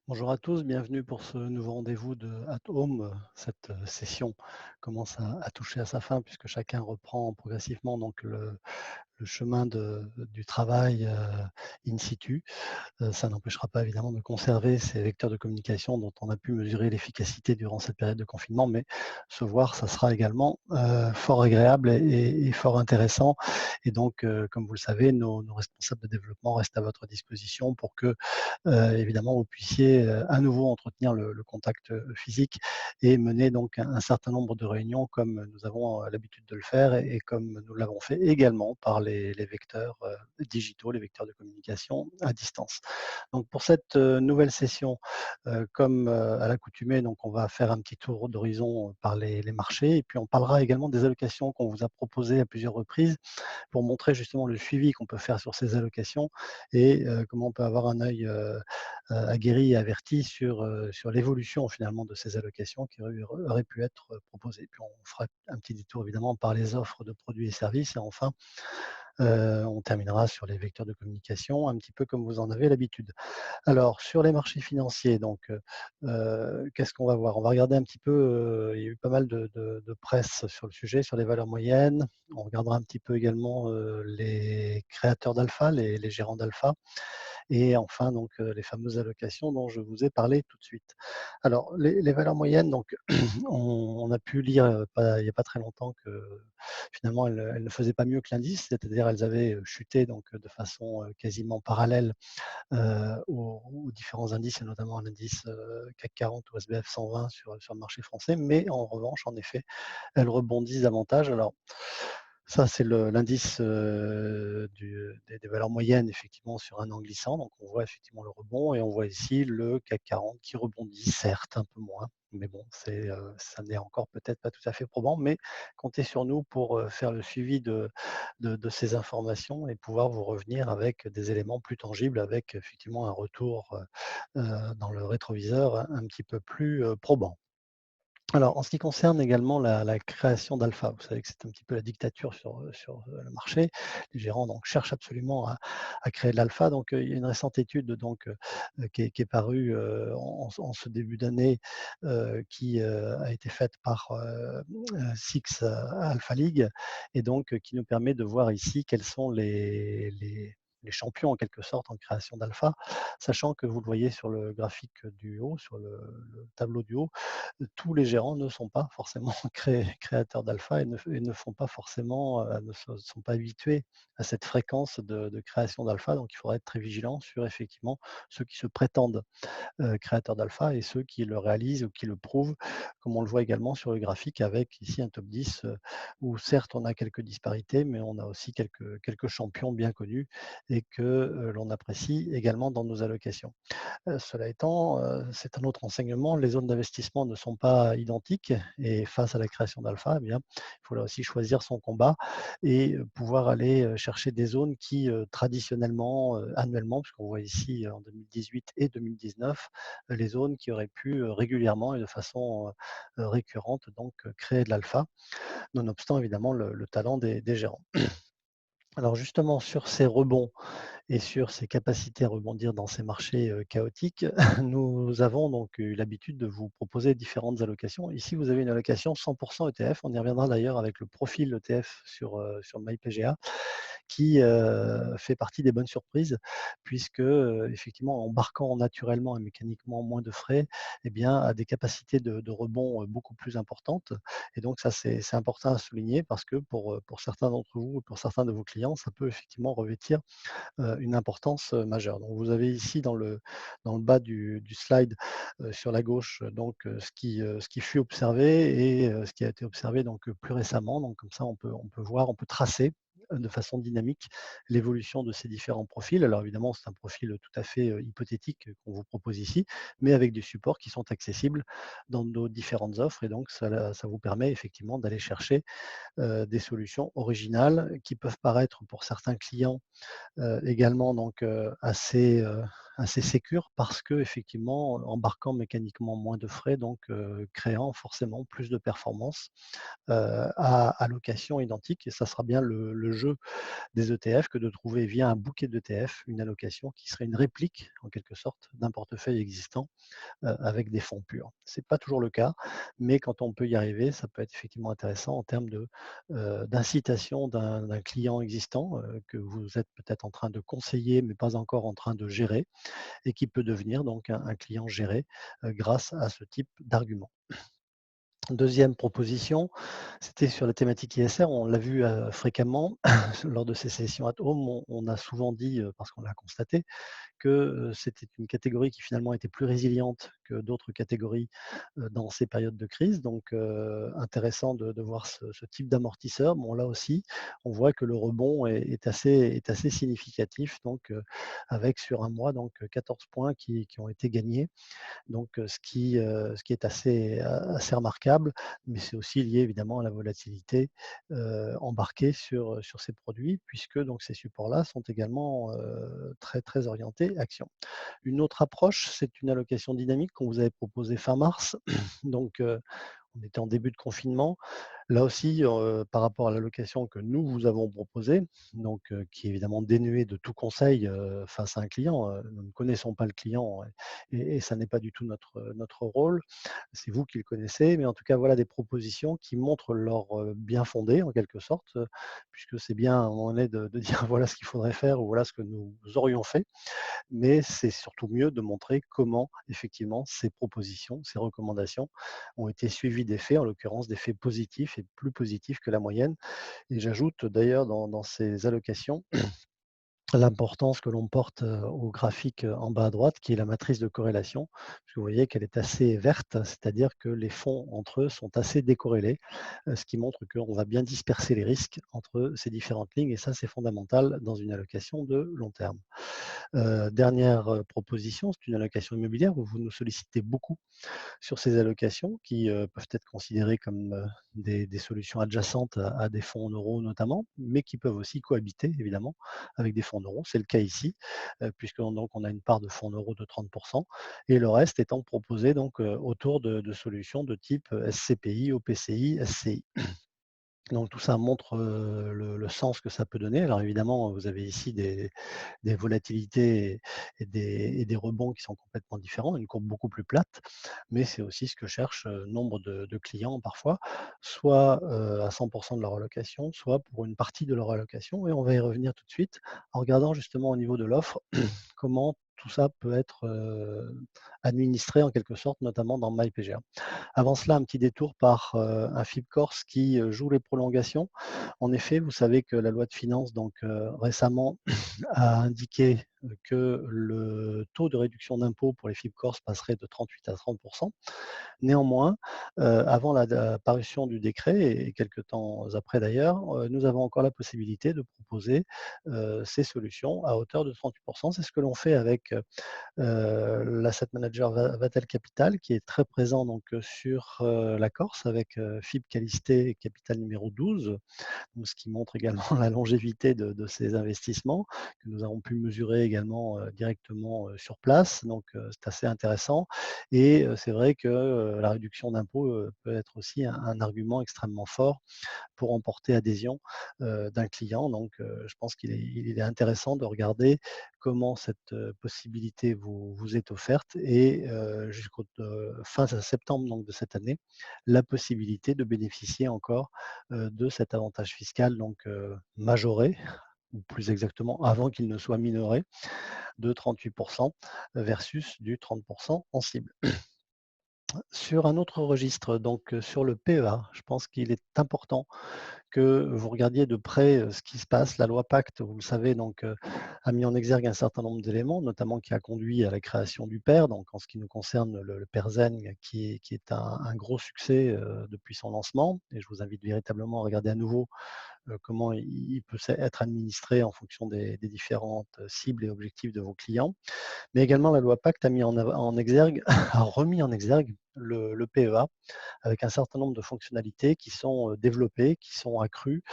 Bonjour à tous, bienvenue pour ce nouveau rendez-vous de At Home. Cette session commence à toucher à sa fin puisque chacun reprend progressivement donc le chemin du travail in situ. Ça n'empêchera pas évidemment de conserver ces vecteurs de communication dont on a pu mesurer l'efficacité durant cette période de confinement, mais se voir, ça sera également fort agréable et fort intéressant. Et donc, comme vous le savez, nos responsables de développement restent à votre disposition pour que évidemment, vous puissiez à nouveau entretenir le contact physique et mener donc un certain nombre de réunions comme nous avons l'habitude de le faire et comme nous l'avons fait également par les vecteurs digitaux, les vecteurs de communication à distance. Donc pour cette nouvelle session, comme à l'accoutumée, donc on va faire un petit tour d'horizon par les marchés et puis on parlera également des allocations qu'on vous a proposées à plusieurs reprises pour montrer justement le suivi qu'on peut faire sur ces allocations et comment on peut avoir un œil aguerri et averti sur l'évolution finalement de ces allocations qui auraient pu être proposées. Puis on fera un petit détour évidemment par les offres de produits et services et enfin, on terminera sur les vecteurs de communication, un petit peu comme vous en avez l'habitude. Alors sur les marchés financiers, donc qu'est-ce qu'on va voir? On va regarder un petit peu, il y a eu pas mal de presse sur le sujet, sur les valeurs moyennes. On regardera un petit peu également, les créateurs d'alpha, les gérants d'alpha et enfin donc les fameuses allocations dont je vous ai parlé tout de suite. Alors les valeurs moyennes donc on a pu lire, il n'y a pas très longtemps que finalement elles ne faisaient pas mieux que l'indice, c'est-à-dire elles avaient, chuté donc de façon, quasiment parallèle aux différents indices et notamment à l'indice, CAC 40 ou SBF 120 sur le marché français. Mais en revanche, en effet, elles rebondissent davantage. Alors ça, c'est l'indice, des valeurs moyennes effectivement sur un an glissant. Donc on voit effectivement le rebond et on voit ici le CAC 40 qui rebondit, certes un peu moins, mais bon, ça n'est encore peut-être pas tout à fait probant, mais comptez sur nous pour, faire le suivi de ces informations et pouvoir vous revenir avec des éléments plus tangibles, avec effectivement un retour, dans le rétroviseur un petit peu plus, probant. Alors, en ce qui concerne également la création d'alpha, vous savez que c'est un petit peu la dictature sur le marché. Les gérants donc cherchent absolument à créer de l'alpha. Donc, il y a une récente étude donc, qui est parue, en ce début d'année, qui, a été faite par, Six Alpha League et donc, qui nous permet de voir ici quels sont les champions en quelque sorte en création d'alpha, sachant que vous le voyez sur le graphique du haut, sur le tableau du haut, tous les gérants ne sont pas forcément créateurs d'alpha et ne font pas forcément, ne sont pas habitués à cette fréquence de création d'alpha. Donc il faudra être très vigilant sur effectivement ceux qui se prétendent créateurs d'alpha et ceux qui le réalisent ou qui le prouvent, comme on le voit également sur le graphique avec ici un top 10 où certes on a quelques disparités, mais on a aussi quelques champions bien connus et que l'on apprécie également dans nos allocations. Cela étant, c'est un autre enseignement, les zones d'investissement ne sont pas identiques et face à la création d'alpha, eh bien, il faut là aussi choisir son combat et pouvoir aller, chercher des zones qui, traditionnellement, annuellement, puisqu'on voit ici en 2018 et 2019, les zones qui auraient pu, régulièrement et de façon, récurrente donc, créer de l'alpha, nonobstant évidemment le talent des gérants. Alors justement sur ces rebonds et sur ses capacités à rebondir dans ces marchés, chaotiques, nous avons donc eu l'habitude de vous proposer différentes allocations. Ici, vous avez une allocation 100 ETF. On y reviendra d'ailleurs avec le profil ETF sur MyPGA qui, fait partie des bonnes surprises puisque, effectivement, embarquant naturellement et mécaniquement moins de frais, eh bien, a des capacités de rebond, beaucoup plus importantes et donc ça, c'est important à souligner parce que pour certains d'entre vous, pour certains de vos clients, ça peut effectivement revêtir une importance, majeure. Donc vous avez ici dans le bas du slide, sur la gauche, donc ce qui fut observé et ce qui a été observé donc plus récemment. Donc comme ça on peut voir, on peut tracer, de façon dynamique l'évolution de ces différents profils. Alors évidemment, c'est un profil, tout à fait, hypothétique, qu'on vous propose ici, mais avec des supports qui sont accessibles dans nos différentes offres et donc ça vous permet effectivement d'aller chercher, des solutions originales qui peuvent paraître pour certains clients également donc assez, assez sécure parce qu'effectivement, embarquant mécaniquement moins de frais, donc créant forcément plus de performances à allocation identique et ça sera bien le jeu des ETF que de trouver via un bouquet d'ETF une allocation qui serait une réplique en quelque sorte d'un portefeuille existant avec des fonds purs. Ce n'est pas toujours le cas, mais quand on peut y arriver, ça peut être effectivement intéressant en termes d'incitation d'un client existant que vous êtes peut-être en train de conseiller, mais pas encore en train de gérer, et qui peut devenir donc un client géré grâce à ce type d'argument. Deuxième proposition, c'était sur la thématique ISR. On l'a vu fréquemment lors de ces sessions at home. On a souvent dit, parce qu'on l'a constaté, que c'était une catégorie qui finalement était plus résiliente que d'autres catégories dans ces périodes de crise. Donc intéressant de voir ce type d'amortisseur. Bon, là aussi, on voit que le rebond est assez significatif, donc avec sur un mois donc 14 points qui ont été gagnés. Donc ce qui est assez remarquable, mais c'est aussi lié évidemment à la volatilité embarquée sur ces produits, puisque donc ces supports-là sont également très, très orientés action. Une autre approche, c'est une allocation dynamique qu'on vous avait proposée fin mars. Donc on était en début de confinement. Là aussi, par rapport à l'allocation que nous vous avons proposée, donc qui est évidemment dénuée de tout conseil, face à un client, nous ne connaissons pas le client et ça n'est pas du tout notre rôle. C'est vous qui le connaissez, mais en tout cas, voilà des propositions qui montrent leur, bien-fondé en quelque sorte, puisque c'est bien à un moment donné de dire voilà ce qu'il faudrait faire ou voilà ce que nous aurions fait, mais c'est surtout mieux de montrer comment effectivement ces propositions, ces recommandations ont été suivies d'effets, en l'occurrence d'effets positifs et plus positifs que la moyenne. Et j'ajoute d'ailleurs dans ces allocations l'importance que l'on porte au graphique en bas à droite, qui est la matrice de corrélation. Parce que vous voyez qu'elle est assez verte, c'est-à-dire que les fonds entre eux sont assez décorrélés, ce qui montre qu'on va bien disperser les risques entre ces différentes lignes et ça c'est fondamental dans une allocation de long terme. Dernière proposition, c'est une allocation immobilière où vous nous sollicitez beaucoup sur ces allocations qui peuvent être considérées comme des solutions adjacentes à des fonds en euros notamment, mais qui peuvent aussi cohabiter évidemment avec des fonds en euros. C'est le cas ici, puisque donc on a une part de fonds en euros de 30% et le reste étant proposé donc autour de solutions de type SCPI, OPCI, SCI. Donc tout ça montre le sens que ça peut donner. Alors évidemment, vous avez ici des volatilités et des rebonds qui sont complètement différents, une courbe beaucoup plus plate, mais c'est aussi ce que cherchent nombre de clients parfois, soit à 100% de leur allocation, soit pour une partie de leur allocation. Et on va y revenir tout de suite en regardant justement au niveau de l'offre comment tout ça peut être administré en quelque sorte, notamment dans MyPGA. Avant cela, un petit détour par un FIP Corse qui joue les prolongations. En effet, vous savez que la loi de finances donc récemment a indiqué que le taux de réduction d'impôt pour les FIP Corse passerait de 38 à 30. Néanmoins, avant la parution du décret et quelques temps après d'ailleurs, nous avons encore la possibilité de proposer ces solutions à hauteur de 38. C'est ce que l'on fait avec l'asset manager Vatel Capital qui est très présent donc sur la Corse avec FIP Calisté Capital numéro 12, donc ce qui montre également la longévité de ces investissements que nous avons pu mesurer également directement sur place. Donc c'est assez intéressant et c'est vrai que la réduction d'impôt peut être aussi un argument extrêmement fort pour emporter adhésion d'un client. Donc, je pense qu'il est intéressant de regarder comment cette possibilité vous est offerte et jusqu'au fin septembre donc, de cette année, la possibilité de bénéficier encore de cet avantage fiscal donc majoré ou plus exactement avant qu'il ne soit minoré de 38% versus du 30% en cible. Sur un autre registre, donc sur le PEA, je pense qu'il est important que vous regardiez de près ce qui se passe. La loi Pacte, vous le savez, donc, a mis en exergue un certain nombre d'éléments, notamment qui a conduit à la création du PER, donc en ce qui nous concerne le PERZEN, qui est un gros succès depuis son lancement. Et je vous invite véritablement à regarder à nouveau comment il peut être administré en fonction des différentes cibles et objectifs de vos clients. Mais également, la loi Pacte a mis en exergue, a remis en exergue le PEA avec un certain nombre de fonctionnalités qui sont développées, qui sont accrues,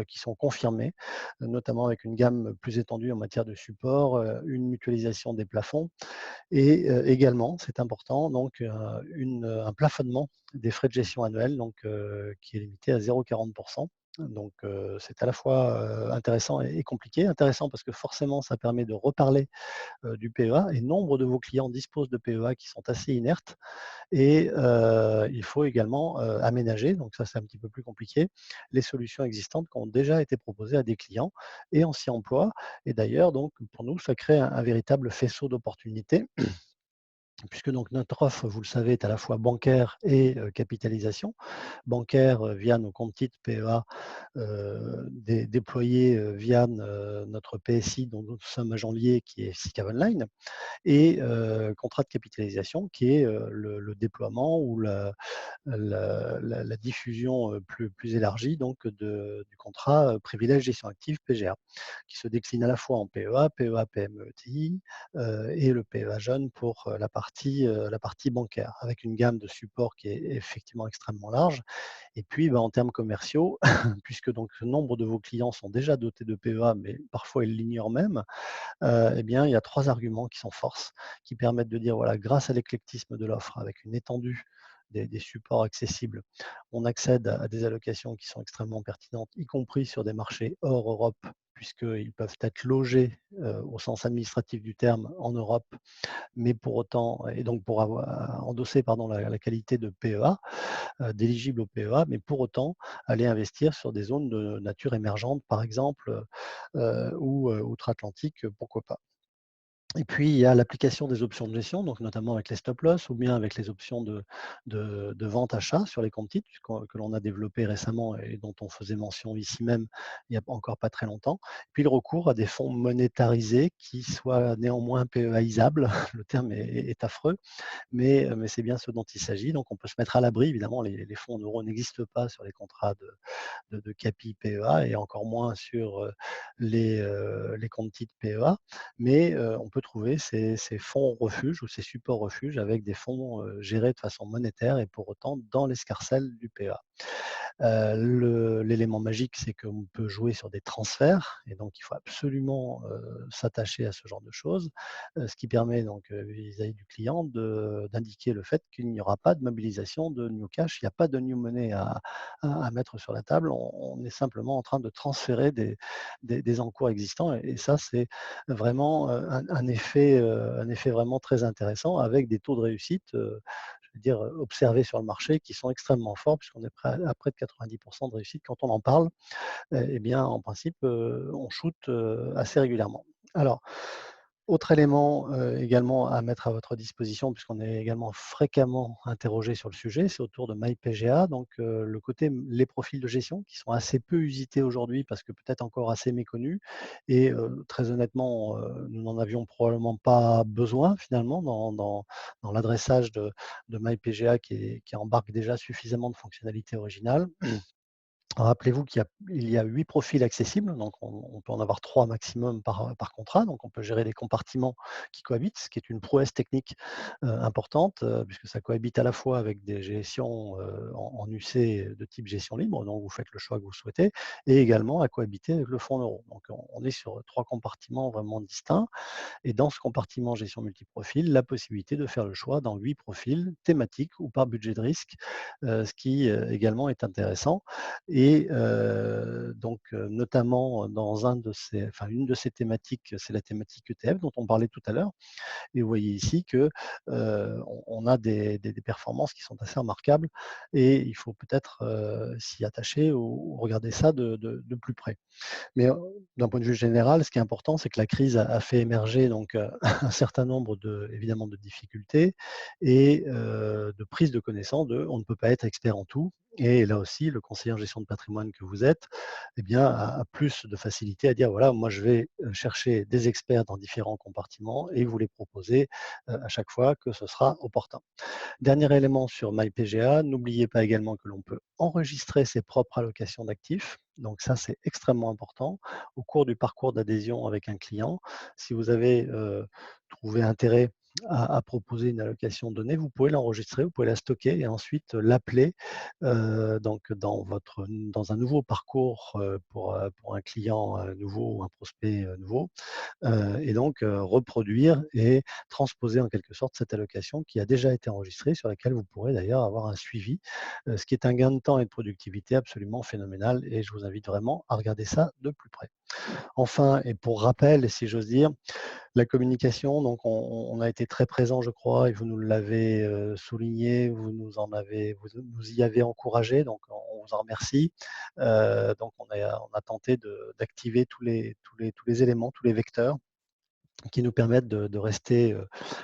qui sont confirmées, notamment avec une gamme plus étendue en matière de support, une mutualisation des plafonds et également, c'est important, donc un plafonnement des frais de gestion annuels, donc qui est limité à 0,40. Donc c'est à la fois, intéressant et compliqué. Intéressant parce que forcément ça permet de reparler, du PEA et nombre de vos clients disposent de PEA qui sont assez inertes et il faut également, aménager, donc ça c'est un petit peu plus compliqué, les solutions existantes qui ont déjà été proposées à des clients et on s'y emploie et d'ailleurs donc pour nous ça crée un véritable faisceau d'opportunités puisque donc notre offre, vous le savez, est à la fois bancaire et capitalisation. Bancaire, via nos comptes titres PEA, déployés, via notre PSI dont nous sommes agents liés qui est SICAV Online et contrat de capitalisation qui est, le déploiement ou la diffusion, plus élargie donc du contrat, privilège gestion active PGA, qui se décline à la fois en PEA, PEA PME ETI, et le PEA jeune pour, la partie bancaire, avec une gamme de supports qui est effectivement extrêmement large. Et puis, en termes commerciaux, puisque donc nombre de vos clients sont déjà dotés de PEA, mais parfois ils l'ignorent même, eh bien, il y a 3 arguments qui sont force, qui permettent de dire, voilà, grâce à l'éclectisme de l'offre, avec une étendue des supports accessibles, on accède à des allocations qui sont extrêmement pertinentes, y compris sur des marchés hors Europe, puisqu'ils peuvent être logés, au sens administratif du terme, en Europe, mais pour autant et donc pour avoir endosser pardon la qualité de PEA, d'éligible au PEA, mais pour autant aller investir sur des zones de nature émergente, par exemple, ou outre-Atlantique, pourquoi pas. Et puis, il y a l'application des options de gestion, donc notamment avec les stop loss ou bien avec les options de vente-achat sur les comptes titres que l'on a développé récemment et dont on faisait mention ici même il n'y a encore pas très longtemps. Puis le recours à des fonds monétarisés qui soient néanmoins PEAisables, le terme est affreux, mais c'est bien ce dont il s'agit. Donc on peut se mettre à l'abri, évidemment, les fonds en euros n'existent pas sur les contrats de CAPI PEA et encore moins sur les comptes titres PEA. Mais on peut trouver ces fonds refuges ou ces supports refuges avec des fonds gérés de façon monétaire et pour autant dans l'escarcelle du PEA. L'élément magique, c'est qu'on peut jouer sur des transferts et donc il faut absolument s'attacher à ce genre de choses, ce qui permet donc vis-à-vis du client d'indiquer le fait qu'il n'y aura pas de mobilisation de new cash, il n'y a pas de new money à mettre sur la table. On est simplement en train de transférer des encours existants et ça, c'est vraiment un effet vraiment très intéressant avec des taux de réussite, je veux dire, observés sur le marché qui sont extrêmement forts puisqu'on est à près de 90 de réussite quand on en parle. Eh bien, en principe, on shoot, assez régulièrement. Alors, autre élément, également à mettre à votre disposition, puisqu'on est également fréquemment interrogé sur le sujet, c'est autour de MyPGA, donc le côté les profils de gestion qui sont assez peu usités aujourd'hui parce que peut-être encore assez méconnus et très honnêtement, nous n'en avions probablement pas besoin finalement dans l'adressage de MyPGA qui embarque déjà suffisamment de fonctionnalités originales. Rappelez-vous qu'il y a 8 profils accessibles, donc on peut en avoir 3 maximum par contrat, donc on peut gérer les compartiments qui cohabitent, ce qui est une prouesse technique, importante, puisque ça cohabite à la fois avec des gestions, en UC de type gestion libre, donc vous faites le choix que vous souhaitez et également à cohabiter avec le fonds en euros. Donc on est sur 3 compartiments vraiment distincts et dans ce compartiment gestion multiprofil, la possibilité de faire le choix dans 8 profils thématiques ou par budget de risque, ce qui, également est intéressant et donc notamment dans une de ces thématiques, c'est la thématique ETF dont on parlait tout à l'heure et vous voyez ici que, on a des performances qui sont assez remarquables et il faut peut-être, s'y attacher ou regarder ça de plus près. Mais d'un point de vue général, ce qui est important, c'est que la crise a fait émerger donc un certain nombre évidemment de difficultés et de prise de connaissance de on ne peut pas être expert en tout et là aussi, le conseiller en gestion de patrimoine que vous êtes, eh bien, a plus de facilité à dire: «Voilà, moi je vais, chercher des experts dans différents compartiments et vous les proposer, à chaque fois que ce sera opportun». Dernier élément sur MyPGA, n'oubliez pas également que l'on peut enregistrer ses propres allocations d'actifs. Donc ça, c'est extrêmement important. Au cours du parcours d'adhésion avec un client, si vous avez trouvé intérêt à proposer une allocation donnée, vous pouvez l'enregistrer, vous pouvez la stocker et ensuite l'appeler donc dans un nouveau parcours pour un client nouveau ou un prospect nouveau et donc reproduire et transposer en quelque sorte cette allocation qui a déjà été enregistrée, sur laquelle vous pourrez d'ailleurs avoir un suivi, ce qui est un gain de temps et de productivité absolument phénoménal et je vous invite vraiment à regarder ça de plus près. Enfin et pour rappel, si j'ose dire, la communication, donc on a été très présent, je crois et vous nous l'avez, souligné, vous nous y avez encouragé, donc on vous en remercie. Donc on a tenté d'activer tous les éléments, tous les vecteurs qui nous permettent de rester,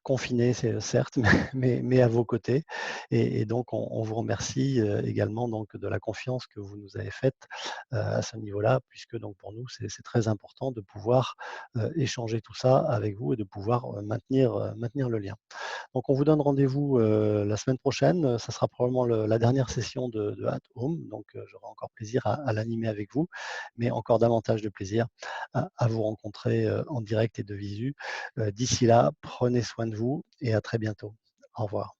confinés, c'est certes, mais à vos côtés et donc on vous remercie, également donc de la confiance que vous nous avez faite, à ce niveau-là, puisque donc pour nous c'est très important de pouvoir, échanger tout ça avec vous et de pouvoir, maintenir le lien. Donc on vous donne rendez-vous, la semaine prochaine, ça sera probablement la dernière session de At Home, donc j'aurai encore plaisir à l'animer avec vous, mais encore davantage de plaisir à vous rencontrer, en direct et de visu. D'ici là, prenez soin de vous et à très bientôt. Au revoir.